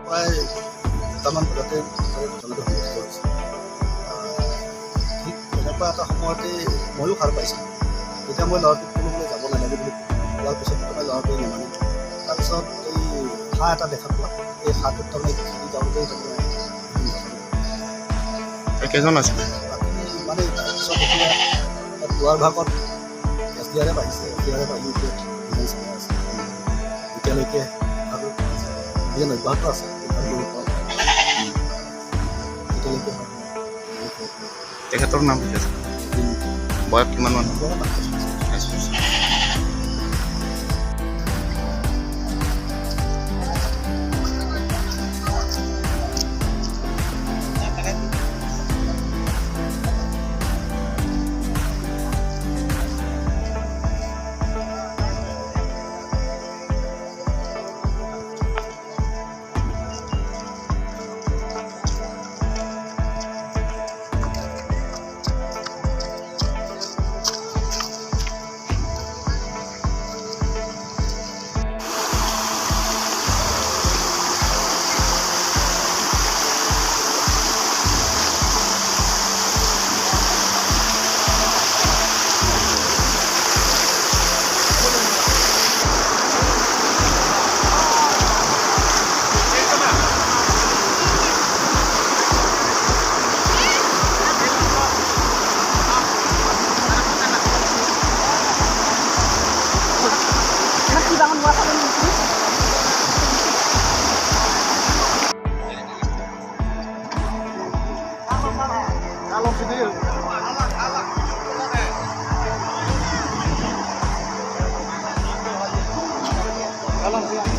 প্ৰায় দুটামান বজাতে ঘটনাটো সংঘটিত হৈছে। ঠিক তেনেকুৱা এটা সময়তে ময়ো সাৰ পাইছিলোঁ। তেতিয়া মই ল'ৰাটোক কোনোবাই যাব নালাগে বুলি কোৱাৰ পিছত মই ল'ৰাটোৱে নেমানিলোঁ। তাৰপিছত এই হাঁহ এটা দেখা পোৱা, এই হাঁহটোত তাৰমানে খেলি যাওঁতেই তাৰমানে কেইজন আছিল? মানে তাৰপিছত এতিয়া পুৱাৰ ভাগত SDRF আহিছে, SDRF আহি এতিয়া এতিয়ালৈকে আৰু অভিযান অব্যাহত আছে। তেখেতৰ নাম কি আছে? বয়স কিমান মান? Kalau